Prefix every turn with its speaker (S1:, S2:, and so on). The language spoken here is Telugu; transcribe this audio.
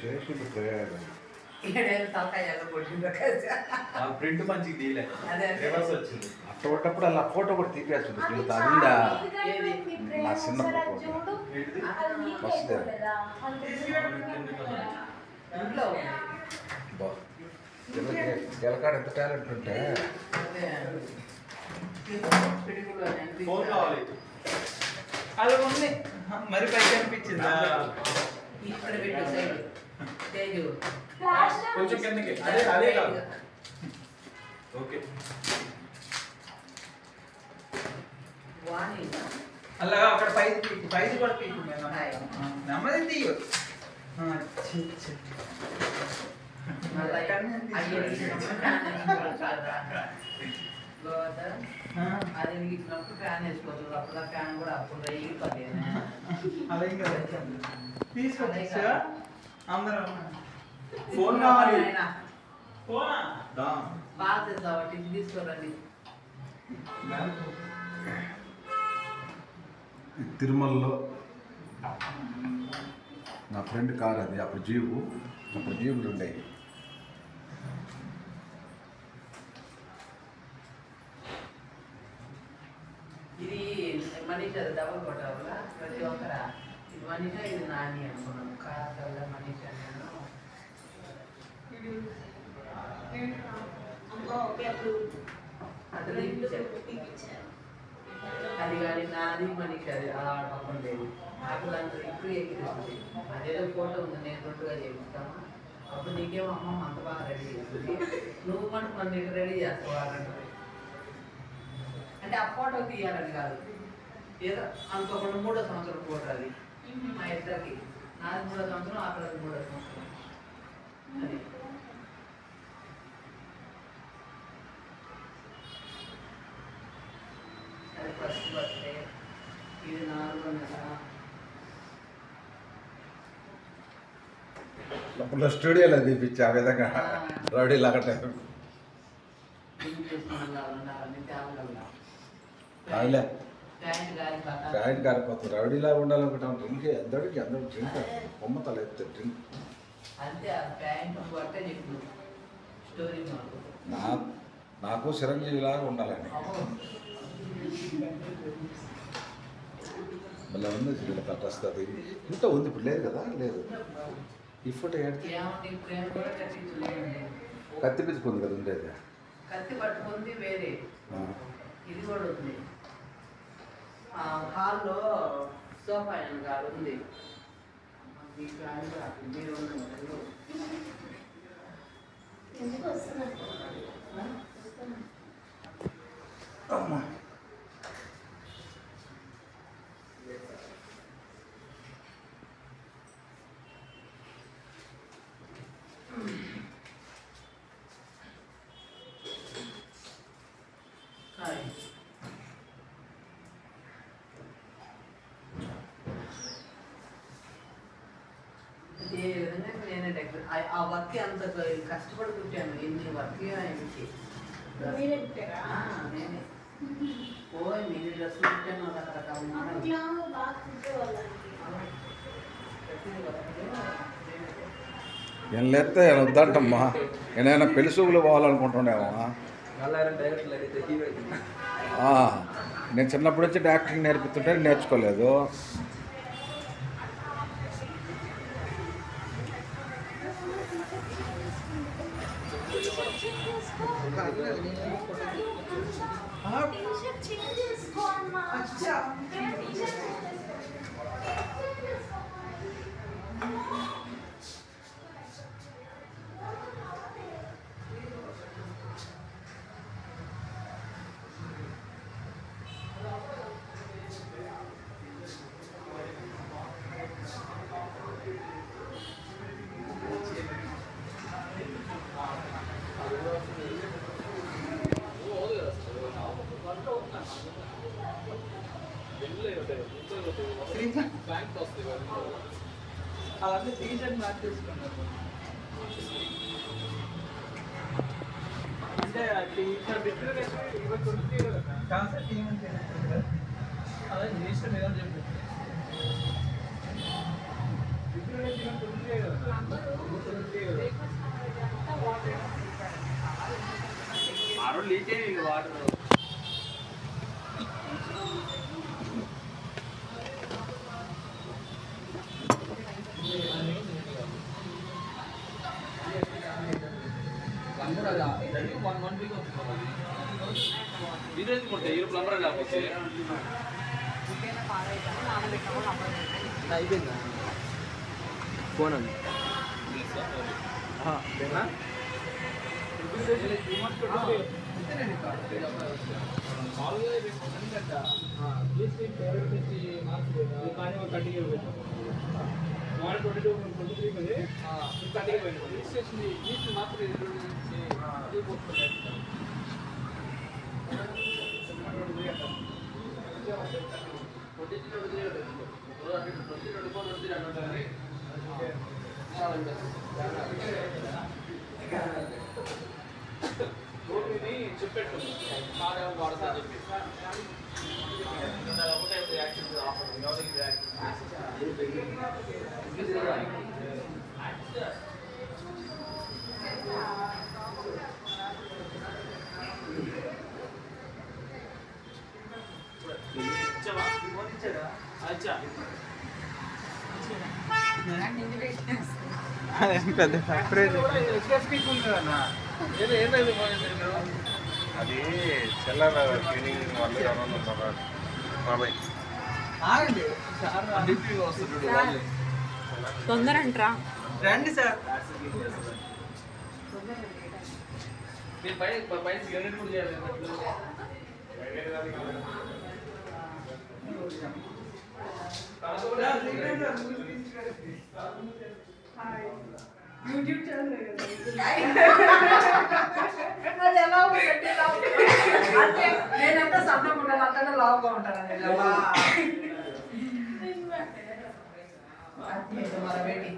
S1: శేషుడు ప్రయాణం
S2: ప్రింట్ మంచిగా తీయలే రివర్స్ వచ్చింది.
S1: అట్టేటప్పుడు అలా ఫోటో కూడా తీపేస్తుంది పిల్లలు అదిందా నా చిన్నప్పుడు ఫోటో వస్తుంది గెలకాడ ఎంత టాలెంట్ ఉంటే
S2: ఫోన్ కావాలి
S3: అలా ఉంది మరి పైకి అనిపించిందా
S2: కొంచెం కిందకి అదే అదే కాదు ఓకే
S3: అలా అక్కడ పైకి కూడా పీకు నెమ్మది తీయు
S4: అది ఇచ్చినప్పుడు ఫ్యాన్ వేసుకోవచ్చు అప్పుడు ఫ్యాన్ కూడా అప్పుడు
S3: అలా ఇంకా తీసుకొచ్చా అందరం
S2: ఫోన్ కావాలి
S3: ఫోనా
S4: బాగా తెస్తావట్టి తీసుకోరండి
S1: తిరుమలలో నా ఫ్రెండ్ కార్ అది అప్పుడు జీబులు ఉండేవి
S4: ఇది మనీష్ అది డబుల్ కొట్టావులా ప్రతి ఒక్కరా ఇది మనీషా ఇది నాని అనుకున్నాను కాస్త మనీష్ నేను అతను అది కానీ నాది మనీష్ అది అలా పక్కన లేదు నాకు దాంట్లో ఇప్పుడు ఎక్కిస్తుంది అదేదో ఫోటో ఉంది నేను రెండుగా చేపిస్తాను అప్పుడు నీకేమో అమ్మమ్మ అంత బాగా రెడీ చేస్తుంది నువ్వు మనకు మన నీకు రెడీ చేస్తావు అంటే ఆ ఫోటో తీయాలని కాదు ఏదో అనుకోకుండా 3వ సంవత్సరం ఫోటో అది మా ఇద్దరికి నాది 3వ సంవత్సరం అక్కడ 3వ సంవత్సరం అది అది ఫస్ట్ బర్త్డే ఇది 4వ నెల
S1: అప్పుడు స్టూడియోలో తీపిచ్చి ఆ విధంగా రౌడీ లాగా కాదులే ప్యాంట్ కారిపోతుంది రౌడీలా ఉండాలనుకుంటాం డ్రింక్ అందరికి అందరూ డ్రింక్ బొమ్మతలు ఎత్తే డ్రింక్
S4: అంతే ఆ ప్యాంట్ బట్టే చెప్పు స్టోరీ మాకు
S1: నాకు చిరంజీవిలాగా ఉండాలని మళ్ళీ ఉంది వీళ్ళ కట్టస్తుంది ఇంత ఉంది ఇప్పుడు లేదు కదా లేదు ఈ ఫోటో కత్తి పిచ్చుకుంది కదా ఉండేది
S4: కత్తి పట్టుకుంది వేరే ఇది కూడా ఉంది హాల్లో సోఫా కాదు ఉంది
S1: అమ్మా
S4: ఏ విధంగా నేనే ఆ వర్క్ అంత కష్టపడి కుట్టాను ఎన్ని వర్క్ ఆయనకి నేనే మీరు డ్రెస్సులు కుట్టాను
S1: ఏం లేస్తే వద్దంటమ్మా ఏదైనా పెళ్లి చూపులు పోవాలనుకుంటున్నావా నేను చిన్నప్పటి నుంచి యాక్టింగ్ నేర్పుతుంటే నేర్చుకోలేదు
S3: అలాగే టీషర్ట్ మార్చేసుకున్నారు అంటే టీషర్ట్ ఇవ్వ కొడుకు కాన్సెప్ట్ ఏమంటే అలా చేసిన మీద చెప్పి లీకే వాటర్ ప్లంబర్ కాకపోతే అయిపోయిందా ఫోన్ అండి చెప్పెట్టు బాగా వాడతా చెప్పి పెద్ద
S2: అది చిల్లర క్లీనింగ్ వాళ్ళు ఎవరన్నా ఉన్నారా బాబాయ్
S5: తొందర అంటరా
S3: రండి సార్ మీరు పైన యూనిట్ కూడా చేయాలి
S5: యూట్యూబ్ ఛానల్
S4: అది ఎలా ఉంటుంది అంటే నేనంతా సన్నగా ఉంటాను అంతా లావుగా ఉంటాను మన బేటీ